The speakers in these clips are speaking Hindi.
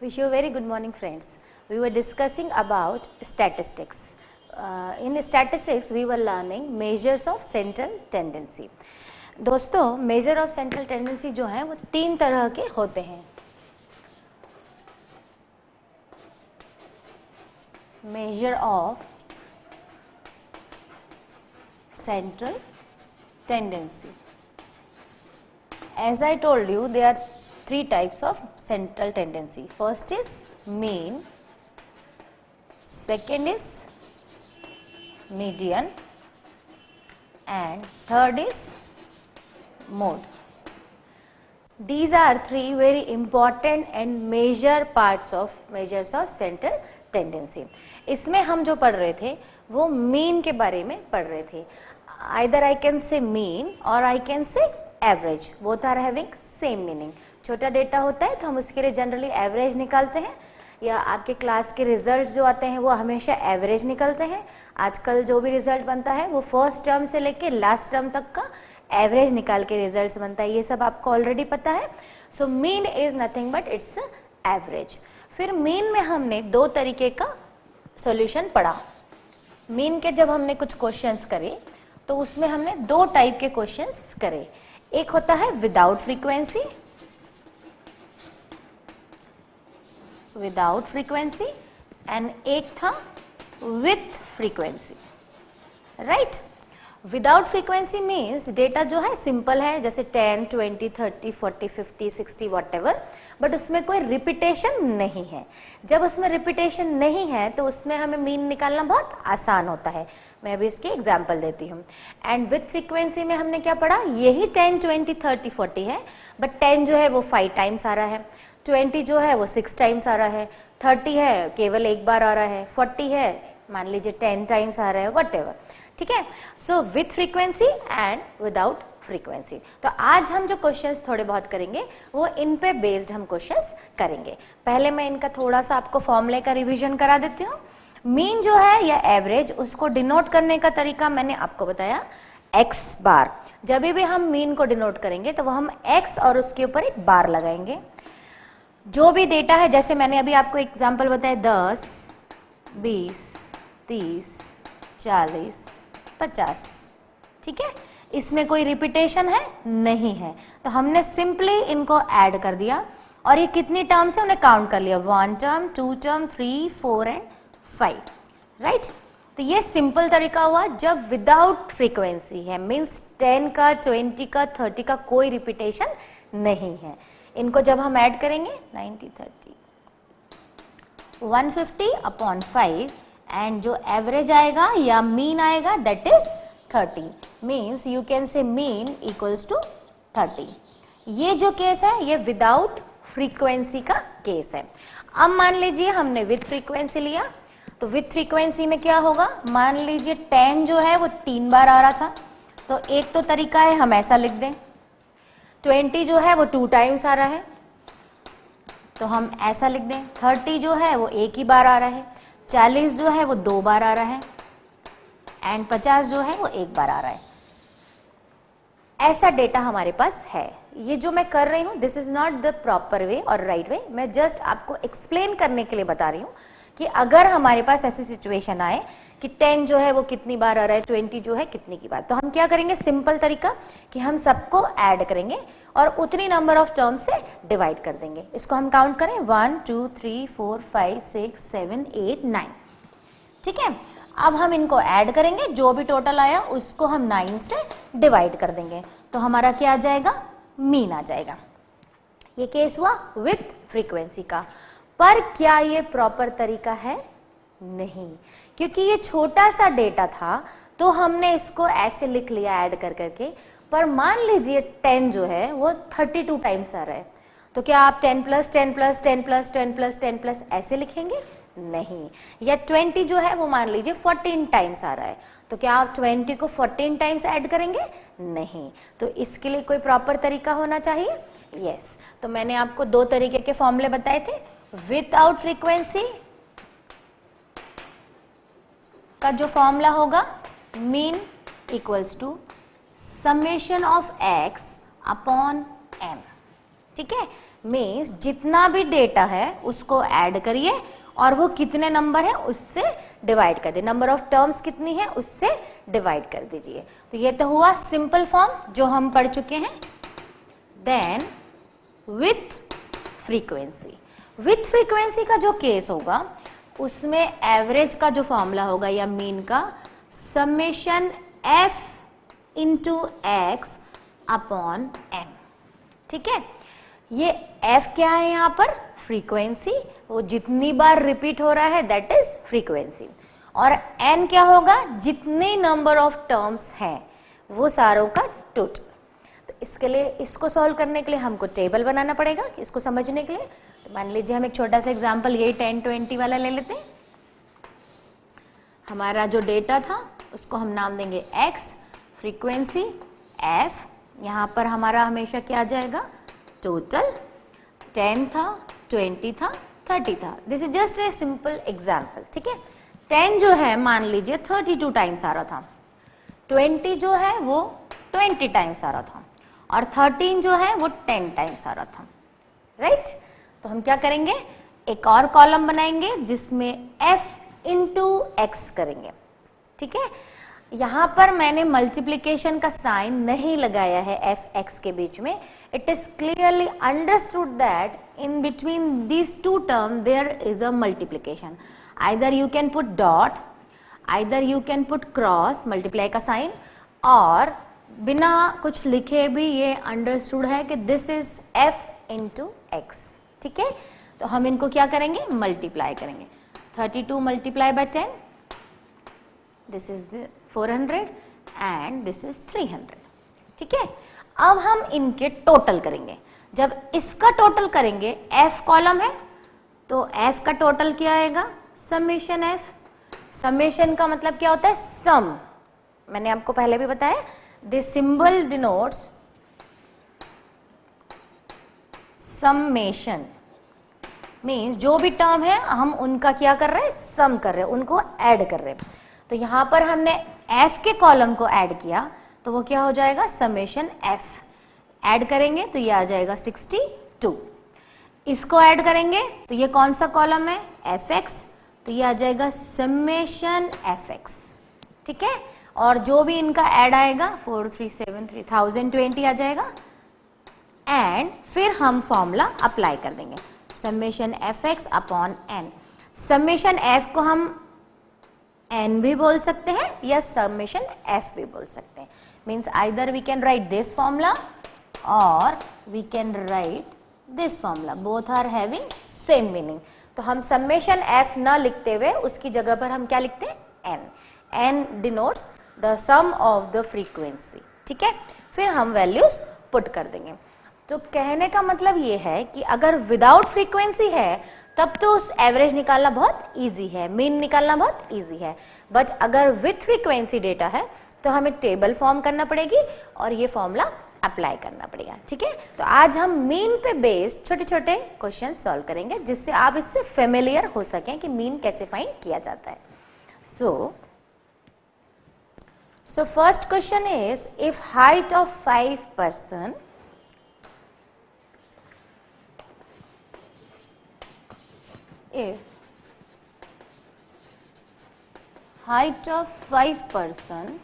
Wish you a very good morning, friends. We were discussing about statistics. In statistics, we were learning measures of central tendency. दोस्तों, measure of central tendency जो है वो तीन तरह के होते हैं. Measure of central tendency. As I told you, there are three types of central tendency. First is mean, second is median, and third is mode. These are three very important and major parts of measures of central tendency. इसमें हम जो पढ़ रहे थे वो मीन के बारे में पढ़ रहे थे. Either I can say mean or I can say average. Both are having same meaning. छोटा डेटा होता है तो हम उसके लिए जनरली एवरेज निकालते हैं, या आपके क्लास के रिजल्ट जो आते हैं वो हमेशा एवरेज निकलते हैं. आजकल जो भी रिजल्ट बनता है वो फर्स्ट टर्म से लेके लास्ट टर्म तक का एवरेज निकाल के रिजल्ट बनता है. ये सब आपको ऑलरेडी पता है. So mean is nothing but it's average. फिर मीन में हमने दो तरीके का सॉल्यूशन पढ़ा. मीन के जब हमने कुछ क्वेश्चंस करे तो उसमें हमने दो टाइप के क्वेश्चंस करे. एक होता है विदाउट फ्रीक्वेंसी, एंड एक था with frequency. Right. Without frequency means data जो है सिंपल है, जैसे 10, 20, 30, 40, 50, 60 व्हाटएवर, बट उसमें कोई रिपीटेशन नहीं है. जब उसमें रिपीटेशन नहीं है तो उसमें हमें मीन निकालना बहुत आसान होता है. मैं अभी इसकी एग्जांपल देती हूँ. एंड विथ फ्रीक्वेंसी में हमने क्या पढ़ा, यही 10, 20, 30, 40 है, बट 10 जो है वो 5 टाइम्स आ रहा है, 20 जो है वो 6 टाइम्स आ रहा है, 30 है केवल एक बार आ रहा है, 40 है मान लीजिए 10 टाइम्स आ रहा है, व्हाटएवर. ठीक है. So with frequency and without frequency. तो आज हम जो क्वेश्चंस थोड़े बहुत करेंगे वो इन पे बेस्ड हम क्वेश्चंस करेंगे. पहले मैं इनका थोड़ा सा आपको फॉर्मूले का रिवीजन करा देती हूँ. मीन जो है या एवरेज, उसको डिनोट करने का तरीका मैंने आपको बताया, एक्स बार. जब भी हम मीन को डिनोट करेंगे तो वो हम एक्स और उसके ऊपर एक बार लगाएंगे. जो भी डेटा है, जैसे मैंने अभी आपको एग्जाम्पल बताया 10, 20, 30, 40, 50. ठीक है. इसमें कोई रिपीटेशन है नहीं है, तो हमने सिंपली इनको ऐड कर दिया और ये कितनी टर्म से उन्हें काउंट कर लिया, 1 टर्म, 2 टर्म, 3, 4 एंड 5. राइट. तो ये सिंपल तरीका हुआ जब विदाउट फ्रीक्वेंसी है, मीन्स 10 का, 20 का, 30 का कोई रिपीटेशन नहीं है. इनको जब हम ऐड करेंगे 90, 30, 150 अपॉन 5, एंड जो एवरेज आएगा या मीन आएगा that is 30. Means you can say mean equals to 30. ये जो केस है ये विदाउट फ्रीक्वेंसी का केस है. अब मान लीजिए हमने विथ फ्रीक्वेंसी लिया, तो विथ फ्रीक्वेंसी में क्या होगा, मान लीजिए 10 जो है वो 3 बार आ रहा था, तो एक तो तरीका है हम ऐसा लिख दें. 20 जो है वो 2 टाइम्स आ रहा है तो हम ऐसा लिख दें. 30 जो है वो एक ही बार आ रहा है, 40 जो है वो 2 बार आ रहा है, एंड 50 जो है वो एक बार आ रहा है. ऐसा डेटा हमारे पास है. ये जो मैं कर रही हूँ this is not the proper way और राइट वे. मैं जस्ट आपको एक्सप्लेन करने के लिए बता रही हूँ कि अगर हमारे पास ऐसी सिचुएशन आए कि 10 जो है वो कितनी बार आ रहा है, 20 जो है कितनी की बार, तो हम क्या करेंगे, सिंपल तरीका कि हम सबको ऐड करेंगे और उतनी नंबर ऑफ टर्म से डिवाइड कर देंगे. इसको हम काउंट करें 1, 2, 3, 4, 5, 6, 7, 8, 9. ठीक है. अब हम इनको ऐड करेंगे, जो भी टोटल आया उसको हम 9 से डिवाइड कर देंगे, तो हमारा क्या आ जाएगा, मीन आ जाएगा. ये केस हुआ विथ फ्रीक्वेंसी का. पर क्या ये प्रॉपर तरीका है, नहीं, क्योंकि ये छोटा सा डेटा था तो हमने इसको ऐसे लिख लिया ऐड कर करके. पर मान लीजिए 10 जो है वो 32 टाइम्स आ रहा है, तो क्या आप 10 plus 10 plus 10 plus 10 plus 10 plus ऐसे लिखेंगे, नहीं. या 20 जो है वो मान लीजिए 14 टाइम्स आ रहा है, तो क्या आप 20 को 14 टाइम्स ऐड करेंगे, नहीं. तो इसके लिए कोई प्रॉपर तरीका होना चाहिए. यस. तो मैंने आपको दो तरीके के फॉर्मूले बताए थे. विदाउट फ्रीक्वेंसी का जो फॉर्मूला होगा, mean equals to summation of X upon M. ठीक है. मीन्स जितना भी डेटा है उसको ऐड करिए और वो कितने नंबर है उससे डिवाइड कर दीजिए, नंबर ऑफ टर्म्स कितनी है उससे डिवाइड कर दीजिए। तो ये तो हुआ सिंपल फॉर्म जो हम पढ़ चुके हैं। Then with frequency, with frequency का जो केस होगा उसमें एवरेज का जो फॉर्मूला होगा या मीन का summation f into x upon n। ठीक है, ये f क्या है यहाँ पर? फ्रीक्वेंसी, वो जितनी बार रिपीट हो रहा है दैट इज फ्रीक्वेंसी, और n क्या होगा? जितने नंबर ऑफ टर्म्स हैं वो सारों का टोटल। तो इसके लिए, इसको सॉल्व करने के लिए हमको टेबल बनाना पड़ेगा इसको समझने के लिए। तो मान लीजिए हम एक छोटा सा एग्जांपल यही 10-20 वाला ले लेते हैं। हमारा जो डेटा था उसको हम नाम देंगे x, फ्रीक्वेंसी f, यहाँ पर हमारा हमेशा क्या आ जाएगा? टोटल 10 था, 20 था, 30 था। This is just a simple example. ठीक है, 10 जो है मान लीजिए 32 टाइम्स आ रहा था, 20 जो है वो 20 टाइम्स आ रहा था, और 13 जो है वो 10 टाइम्स आ रहा था। राइट, तो हम क्या करेंगे? एक और कॉलम बनाएंगे जिसमें f इंटू एक्स करेंगे। ठीक है, यहां पर मैंने मल्टीप्लीकेशन का साइन नहीं लगाया है एफ एक्स के बीच में। It is clearly understood that in between these two term there is a multiplication. Either you can put dot, either you can put cross, multiply का साइन, और बिना कुछ लिखे भी ये अंडरस्टूड है कि this is F into X. ठीक है, तो हम इनको क्या करेंगे? मल्टीप्लाई करेंगे। 32 multiply by 10, this is 400 and this is 300। ठीक है, अब हम इनके टोटल करेंगे। जब इसका टोटल करेंगे, f कॉलम है तो f का टोटल क्या आएगा? Summation f। समेशन का मतलब क्या होता है? सम। मैंने आपको पहले भी बताया, this symbol denotes summation, means जो भी टर्म है हम उनका क्या कर रहे हैं? सम कर रहे हैं, उनको ऐड कर रहे हैं। तो यहां पर हमने f के कॉलम को ऐड किया तो वो क्या हो जाएगा? Summation f। ऐड करेंगे तो ये आ जाएगा 62। इसको ऐड करेंगे तो ये कौन सा कॉलम है? fx, तो ये आ जाएगा समेशन fx। ठीक है, और जो भी इनका ऐड आएगा 4373 1020 आ जाएगा, एंड फिर हम फॉर्मूला अप्लाई कर देंगे, summation fx upon n। Summation f को हम n भी बोल सकते हैं या समेशन f भी बोल सकते हैं। Means either we can write this formula और we can write this formula, both are having same meaning. तो हम समेशन f ना लिखते हुए उसकी जगह पर हम क्या लिखते हैं? n। n denotes the sum of the frequency. ठीक है, फिर हम वैल्यूज पुट कर देंगे। तो कहने का मतलब ये है कि अगर विदाउट फ्रीक्वेंसी है तब तो उस एवरेज निकालना बहुत इजी है, मीन निकालना बहुत इजी है, बट अगर विथ फ्रीक्वेंसी डेटा है तो हमें टेबल फॉर्म करना पड़ेगी और ये फॉर्मूला अप्लाई करना पड़ेगा। ठीक है, तो आज हम मीन पे बेस्ड छोटे छोटे क्वेश्चन सॉल्व करेंगे जिससे आप इससे फेमिलियर हो सकें कि मीन कैसे फाइंड किया जाता है। So first question is, if height of 5 person if height of 5 person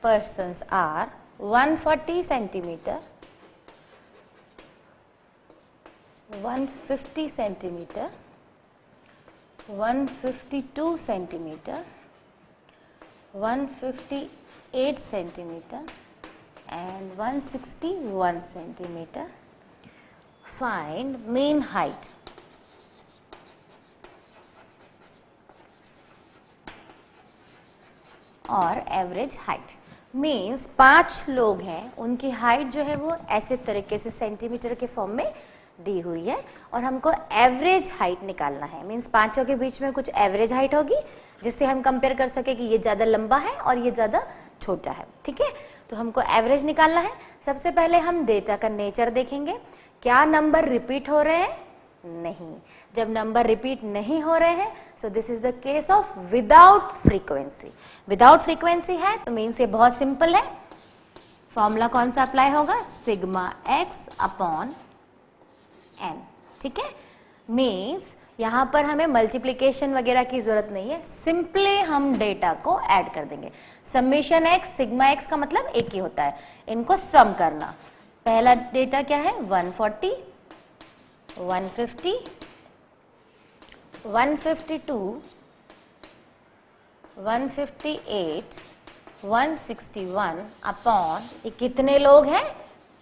persons are 140 centimeter, 150 centimeter, 152 centimeter, 158 centimeter and 161 centimeter, find mean height. और एवरेज हाइट। मीन्स 5 लोग हैं, उनकी हाइट जो है वो ऐसे तरीके से सेंटीमीटर के फॉर्म में दी हुई है और हमको एवरेज हाइट निकालना है। मीन्स 5 के बीच में कुछ एवरेज हाइट होगी जिससे हम कंपेयर कर सके कि ये ज़्यादा लंबा है और ये ज़्यादा छोटा है। ठीक है, तो हमको एवरेज निकालना है। सबसे पहले हम डेटा का नेचर देखेंगे, क्या नंबर रिपीट हो रहे हैं नहीं। जब नंबर रिपीट नहीं हो रहे हैं, so this is the case of without frequency. Without frequency है तो मीन्स ये बहुत सिंपल है। फॉर्मूला कौन सा अप्लाई होगा? Sigma X upon N. ठीक है, मीन्स यहां पर हमें मल्टीप्लीकेशन वगैरह की जरूरत नहीं है, सिंपली हम डेटा को ऐड कर देंगे। समेशन एक्स सिग्मा एक्स का मतलब एक ही होता है, इनको सम करना। पहला डेटा क्या है? 140, 150, 152, 158, 161 अपॉन ये कितने लोग हैं?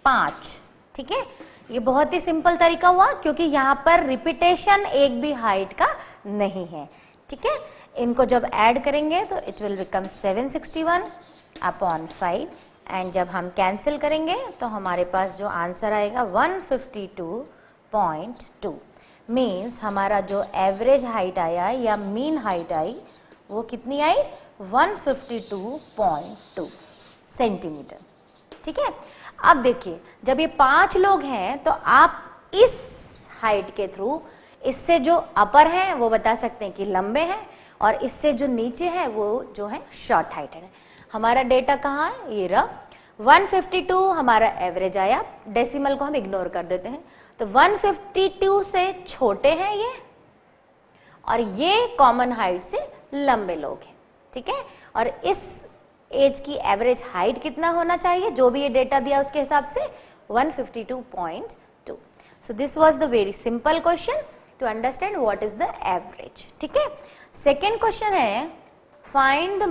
5। ठीक है, ये बहुत ही सिंपल तरीका हुआ क्योंकि यहाँ पर रिपीटेशन एक भी हाइट का नहीं है। ठीक है, इनको जब ऐड करेंगे तो it will become 761 upon 5 and जब हम कैंसिल करेंगे तो हमारे पास जो आंसर आएगा 152.2। मीन्स हमारा जो एवरेज हाइट आया या मीन हाइट आई वो कितनी आई? 152.2 सेंटीमीटर। ठीक है, अब देखिए जब ये 5 लोग हैं तो आप इस हाइट के थ्रू इससे जो अपर हैं वो बता सकते हैं कि लंबे हैं और इससे जो नीचे है वो जो है शॉर्ट हाइटेड है। हमारा डेटा कहाँ है? ये रहा 152 हमारा एवरेज आया, डेसिमल को हम इग्नोर कर देते हैं, तो 152 से छोटे हैं ये और ये कॉमन हाइट से लंबे लोग हैं। ठीक है, और इस एज की एवरेज हाइट कितना होना चाहिए? जो भी ये डेटा दिया उसके हिसाब से 152.2। So this was the very simple question to understand what is the average. ठीक है, सेकेंड क्वेश्चन है find the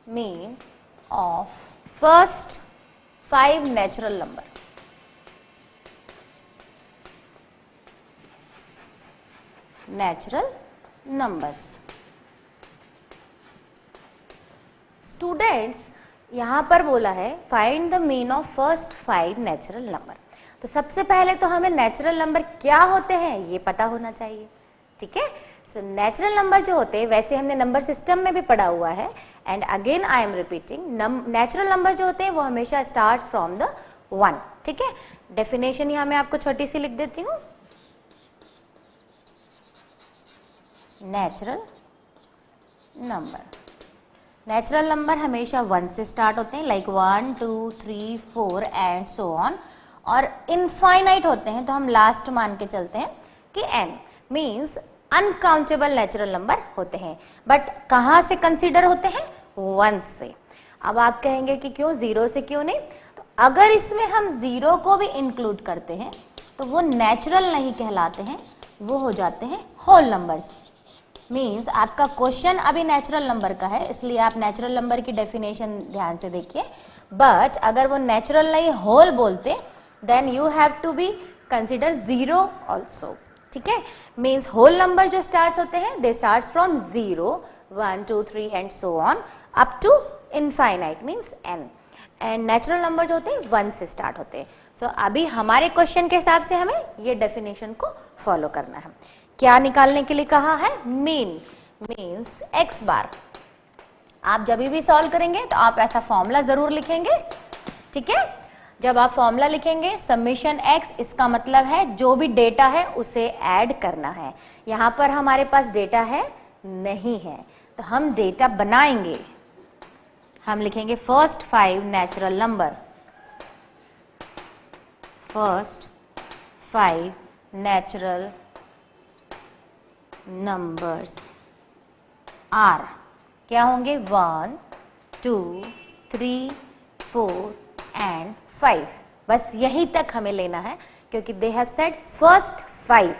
mean of first 5 natural number। Natural numbers. Students यहां पर बोला है find the mean of first 5 natural number. तो सबसे पहले तो हमें नेचुरल नंबर क्या होते हैं ये पता होना चाहिए। ठीक है, सो नेचुरल नंबर जो होते हैं वैसे हमने नंबर सिस्टम में भी पढ़ा हुआ है and again I am repeating, natural number जो होते हैं वो हमेशा स्टार्ट्स फ्रॉम द 1। ठीक है, डेफिनेशन यहां मैं आपको छोटी सी लिख देती हूँ। नेचुरल नंबर हमेशा 1 से स्टार्ट होते हैं, लाइक 1 2 3 4 एंड सो ऑन, और इनफाइनाइट होते हैं तो हम लास्ट मान के चलते हैं कि n means uncountable natural number होते हैं। बट कहाँ से कंसीडर होते हैं? 1 से। अब आप कहेंगे कि क्यों 0 से क्यों नहीं? तो अगर इसमें हम 0 को भी इंक्लूड करते हैं तो वो नेचुरल नहीं कहलाते हैं, वो हो जाते हैं होल नंबर्स। मीन्स आपका क्वेश्चन अभी नेचुरल नंबर का है इसलिए आप नेचुरल नंबर की डेफिनेशन ध्यान से देखिए, बट अगर वो नेचुरल नहीं होल बोलते then you have to be consider 0 also. ठीक है, मीन्स होल नंबर जो स्टार्ट होते हैं they start from 0 1 2 3 and so on up to infinite means n, and natural number जो होते हैं 1 से स्टार्ट होते हैं। सो अभी हमारे क्वेश्चन के हिसाब से हमें ये डेफिनेशन को फॉलो करना है। क्या निकालने के लिए कहा है? मीन्स x बार। आप जब भी सॉल्व करेंगे तो आप ऐसा फॉर्मूला जरूर लिखेंगे। ठीक है, जब आप फॉर्मूला लिखेंगे समेशन x, इसका मतलब है जो भी डेटा है उसे ऐड करना है। यहां पर हमारे पास डेटा है नहीं है तो हम डेटा बनाएंगे। हम लिखेंगे first 5 natural number, first 5 natural numbers are क्या होंगे? 1 2 3 4 एंड 5। बस यहीं तक हमें लेना है क्योंकि they have said first 5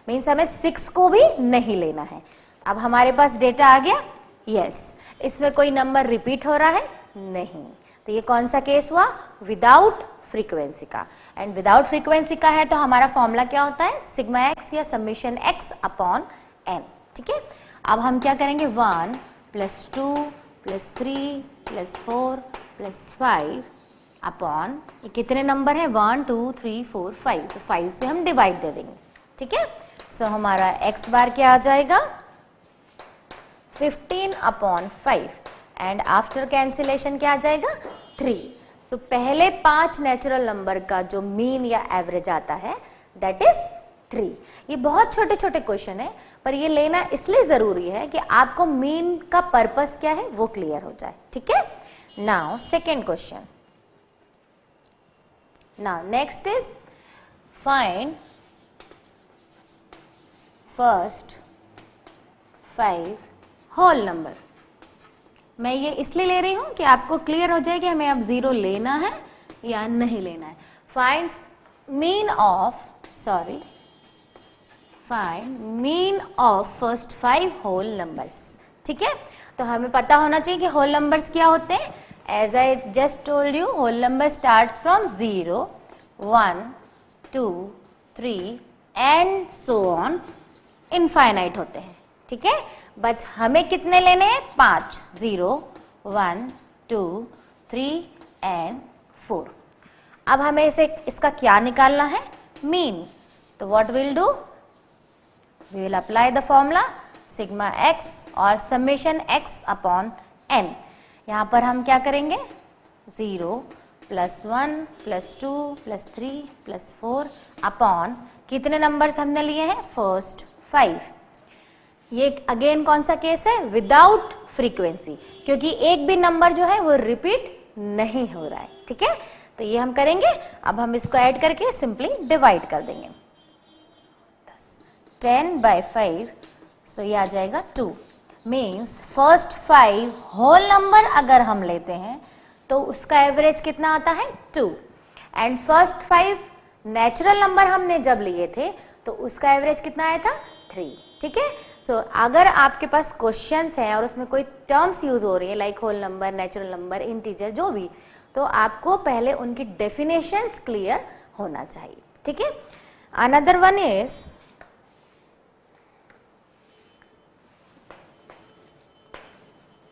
means हमें 6 को भी नहीं लेना है। अब हमारे पास डेटा आ गया। यस, इसमें कोई नंबर रिपीट हो रहा है? नहीं। तो ये कौन सा केस हुआ? विदाउट फ्रीक्वेंसी का। एंड विदाउट फ्रीक्वेंसी का है तो हमारा फॉर्मूला क्या होता है? सिग्मा एक्स या समेशन एक्स अपॉन n। ठीक है, अब हम क्या करेंगे? 1 + 2 + 3 + 4 + 5 अपॉन ये कितने नंबर है? 1 2 3 4 5, तो 5 से हम डिवाइड दे देंगे। ठीक है, सो हमारा x बार क्या आ जाएगा? 15/5 एंड आफ्टर कैंसिलेशन क्या आ जाएगा? 3। तो पहले 5 नेचुरल नंबर का जो मीन या एवरेज आता है दैट इज 3। ये बहुत छोटे छोटे क्वेश्चन है, पर ये लेना इसलिए जरूरी है कि आपको मीन का पर्पस क्या है वो क्लियर हो जाए, ठीक है। Now second question, now next is find first 5 whole number. मैं ये इसलिए ले रही हूं कि आपको क्लियर हो जाए कि हमें अब 0 लेना है या नहीं लेना है। Find mean of first 5 whole numbers, ठीक है। तो हमें पता होना चाहिए कि होल नंबर्स क्या होते हैं। As I just told you, whole number starts from 0, 1, 2, 3 and so on, infinite होते हैं, ठीक है। बट हमें कितने लेने हैं? 5, 0, 1, 2, 3 एंड 4। अब हमें इसका क्या निकालना है? मीन। तो what will do, we will apply the formula sigma X और समेशन एक्स अपॉन एन। यहां पर हम क्या करेंगे? 0 + 1 + 2 + 3 + 4 अपॉन कितने नंबर्स हमने लिए हैं? फर्स्ट 5। ये अगेन कौन सा केस है? विदाउट फ्रीक्वेंसी, क्योंकि एक भी नंबर जो है वो रिपीट नहीं हो रहा है, ठीक है। तो ये हम करेंगे। अब हम इसको ऐड करके सिंपली डिवाइड कर देंगे। 10/5, सो ये आ जाएगा 2। मीन्स फर्स्ट 5 होल नंबर अगर हम लेते हैं तो उसका एवरेज कितना आता है? 2। एंड फर्स्ट 5 नेचुरल नंबर हमने जब लिए थे तो उसका एवरेज कितना आया था? 3, ठीक है। सो अगर आपके पास क्वेश्चंस हैं और उसमें कोई टर्म्स यूज हो रही है like whole number, natural number, integer, जो भी, तो आपको पहले उनकी डेफिनेशंस क्लियर होना चाहिए, ठीक है। Another one is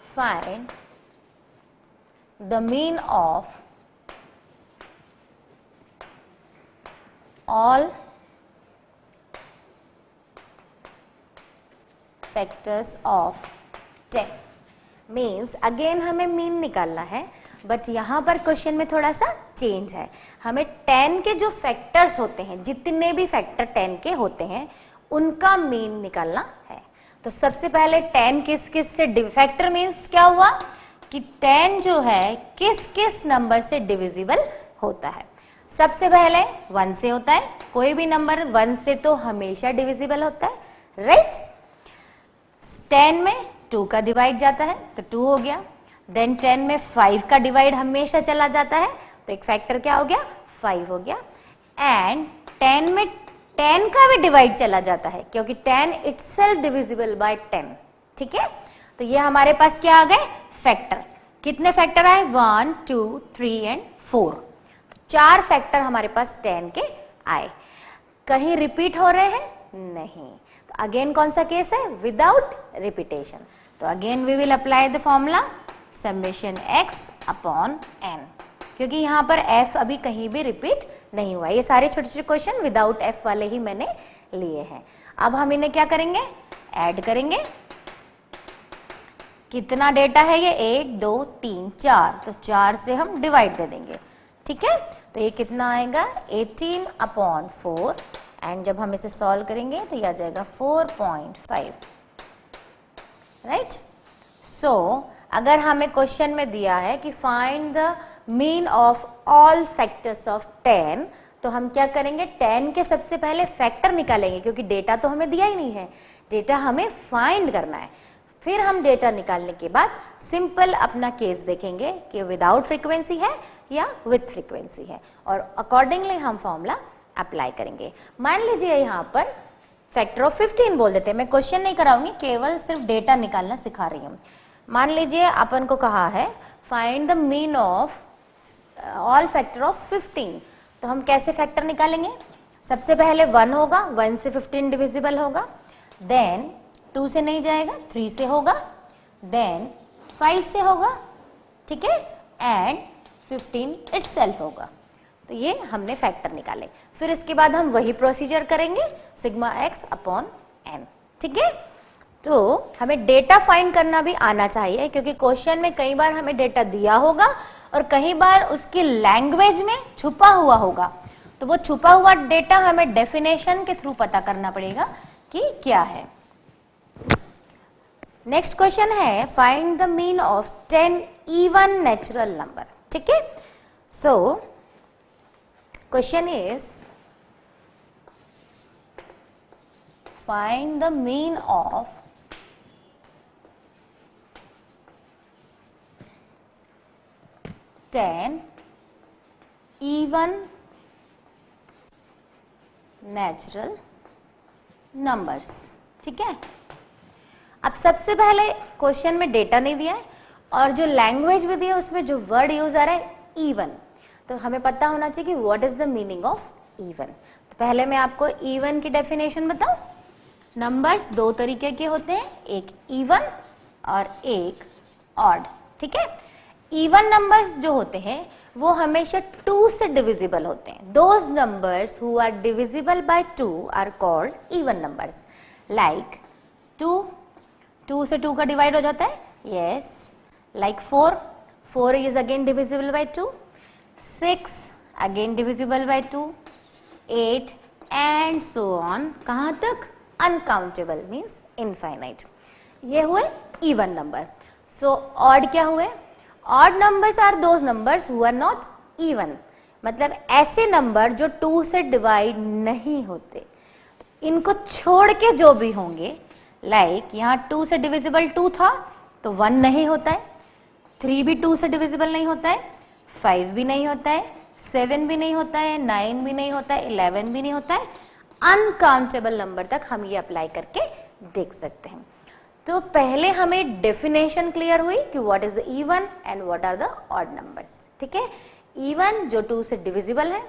find the mean of all factors of 10। Means again हमें मीन निकालना है, बट यहां पर क्वेश्चन में थोड़ा सा चेंज है। हमें 10 के जो फैक्टर्स होते हैं, जितने भी फैक्टर 10 के होते हैं, उनका मीन निकालना है। तो सबसे पहले 10 किस किस से फैक्टर मीन्स क्या हुआ कि 10 जो है किस किस नंबर से डिविजिबल होता है। सबसे पहले 1 से होता है। कोई भी नंबर 1 से तो हमेशा डिविजिबल होता है, राइट। 10 में 2 का डिवाइड जाता है तो 2 हो गया। देन 10 में 5 का डिवाइड हमेशा चला जाता है तो एक फैक्टर क्या हो गया? 5 हो गया। एंड 10 में 10 का भी डिवाइड चला जाता है क्योंकि 10 इटसेल्फ डिविजिबल बाय 10, ठीक है। तो ये हमारे पास क्या आ गए? फैक्टर। कितने फैक्टर आए? 1, 2, 3 एंड 4। 4 फैक्टर हमारे पास 10 के आए। कहीं रिपीट हो रहे हैं? नहीं। तो अगेन कौन सा केस है? Without repetition. तो again we will apply the formula summation X upon N, क्योंकि यहां पर एफ अभी कहीं भी रिपीट नहीं हुआ। ये सारे छोटे छोटे क्वेश्चन विदाउट एफ वाले ही मैंने लिए हैं। अब हम इन्हें क्या करेंगे? ऐड करेंगे। कितना डेटा है ये? 1, 2, 3, 4। तो 4 से हम डिवाइड दे देंगे, ठीक है। तो ये कितना आएगा? 18/4। एंड जब हम इसे सॉल्व करेंगे तो ये आ जाएगा 4.5, राइट। सो अगर हमें क्वेश्चन में दिया है कि find the mean of all factors of 10, तो हम क्या करेंगे? 10 के सबसे पहले फैक्टर निकालेंगे, क्योंकि डेटा तो हमें दिया ही नहीं है, डेटा हमें फाइंड करना है। फिर हम डेटा निकालने के बाद सिंपल अपना केस देखेंगे कि विदाउट फ्रीक्वेंसी है या विथ फ्रीक्वेंसी है, और अकॉर्डिंगली हम फॉर्मूला अप्लाई करेंगे। मान लीजिए यहाँ पर फैक्टर ऑफ 15 बोल देते हैं। मैं क्वेश्चन नहीं कराऊंगी, केवल सिर्फ डेटा निकालना सिखा रही हूँ। मान लीजिए अपन को कहा है find the mean of all factor of 15। तो हम कैसे फैक्टर निकालेंगे? सबसे पहले 1 होगा, 1 से 15 डिविजिबल होगा। देन 2 से नहीं जाएगा, 3 से होगा। देन 5 से होगा, ठीक है। एंड 15 इटसेल्फ होगा। तो ये हमने फैक्टर निकाले। फिर इसके बाद हम वही प्रोसीजर करेंगे सिग्मा एक्स अपॉन एन, ठीक है। तो हमें डेटा फाइंड करना भी आना चाहिए, क्योंकि क्वेश्चन में कई बार हमें डेटा दिया होगा और कई बार उसकी लैंग्वेज में छुपा हुआ होगा, तो वो छुपा हुआ डेटा हमें डेफिनेशन के थ्रू पता करना पड़ेगा कि क्या है। नेक्स्ट क्वेश्चन है find the mean of 10 even natural number. ठीक है, so question is find the mean of 10 even natural numbers. ठीक है, अब सबसे पहले क्वेश्चन में डेटा नहीं दिया है और जो लैंग्वेज भी दिया है उसमें जो वर्ड यूज आ रहा है इवन, तो हमें पता होना चाहिए कि what is the meaning of even. तो पहले मैं आपको इवन की डेफिनेशन बताऊं। नंबर्स दो तरीके के होते हैं, एक इवन और एक ऑड। ठीक है, इवन नंबर्स जो होते हैं वो हमेशा 2 से डिविजिबल होते हैं। Those numbers who are divisible by 2 are called even numbers. Like 2 से 2 का डिवाइड हो जाता है, yes. Like 4 is again divisible by 2, 6 again divisible by 2, 8 and so on. कहां तक? Uncountable means infinite. ये हुए इवन नंबर। सो ऑड क्या हुए? Odd numbers are those numbers who are not even, मतलब ऐसे नंबर जो 2 से डिवाइड नहीं होते। इनको छोड़ के जो भी होंगे, लाइक यहाँ 2 से डिविजिबल 2 था तो 1 नहीं होता है, 3 भी 2 से डिविजिबल नहीं होता है, 5 भी नहीं होता है, 7 भी नहीं होता है, 9 भी नहीं होता है, 11 भी नहीं होता है। अनकाउंटेबल नंबर तक हम ये अप्लाई करके देख सकते हैं। तो पहले हमें डेफिनेशन क्लियर हुई कि what is the even and what are the odd numbers. ठीक है, इवन जो 2 से डिविजिबल है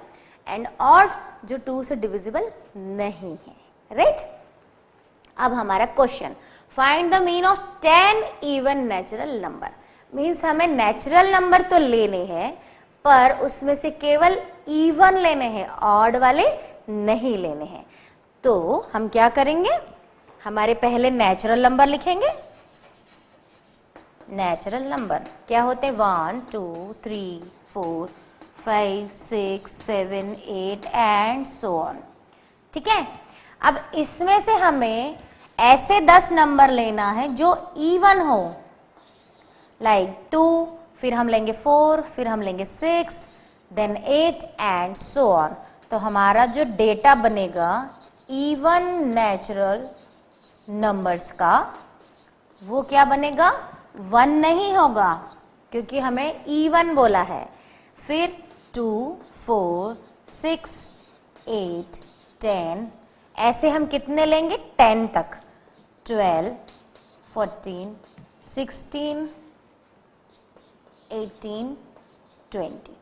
एंड ऑड जो 2 से डिविजिबल नहीं है, राइट। अब हमारा question find the mean of 10 even natural number. Means हमें नेचुरल नंबर तो लेने हैं पर उसमें से केवल इवन लेने हैं, ऑड वाले नहीं लेने हैं। तो हम क्या करेंगे, हमारे पहले नेचुरल नंबर लिखेंगे। नेचुरल नंबर क्या होते हैं? 1 2 3 4 5 6 7 8 एंड सो ऑन। ठीक है, अब इसमें से हमें ऐसे 10 नंबर लेना है जो इवन हो, लाइक 2, फिर हम लेंगे 4, फिर हम लेंगे 6, देन 8 एंड सो ऑन। तो हमारा जो डेटा बनेगा इवन नेचुरल नंबर्स का, वो क्या बनेगा? 1 नहीं होगा क्योंकि हमें इवन बोला है। फिर 2 4 6 8 10, ऐसे हम कितने लेंगे? 10 तक, 12 14 16 18 20।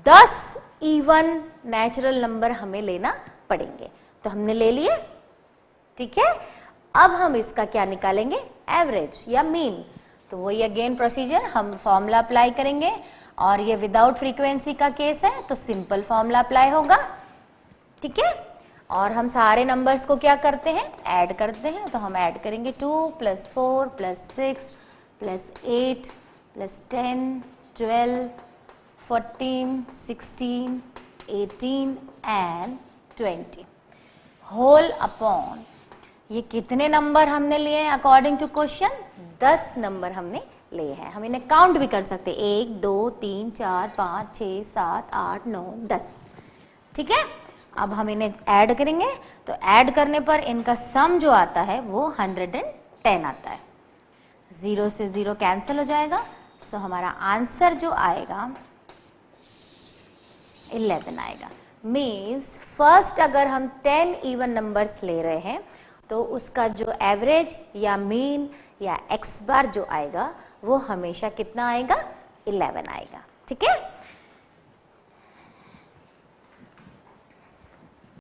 10 इवन नेचुरल नंबर हमें लेना पड़ेंगे। तो हमने ले लिए। ठीक है, अब हम इसका क्या निकालेंगे? एवरेज या मीन। तो वही अगेन प्रोसीजर, हम फॉर्मूला अप्लाई करेंगे और ये विदाउट फ्रीक्वेंसी का केस है तो सिंपल फॉर्मूला अप्लाई होगा। ठीक है, और हम सारे नंबर्स को क्या करते हैं? ऐड करते हैं। तो हम ऐड करेंगे 2 + 4 + 6 + 8 + 10 12 14 16 18 एंड 20 होल अपॉन, ये कितने नंबर हमने लिए हैं अकॉर्डिंग टू क्वेश्चन? 10 नंबर हमने लिए हैं। हम इन्हें काउंट भी कर सकते हैं, 1 2 3 4 5 6 7 8 9 10। ठीक है, अब हम इन्हें ऐड करेंगे। तो ऐड करने पर इनका सम जो आता है वो 110 आता है। 0 से 0 कैंसिल हो जाएगा। सो हमारा आंसर जो आएगा 11 आएगा। मीन्स फर्स्ट अगर हम 10 इवन नंबर्स ले रहे हैं तो उसका जो एवरेज या मीन या एक्स बार जो आएगा वो हमेशा कितना आएगा? 11 आएगा। ठीक है।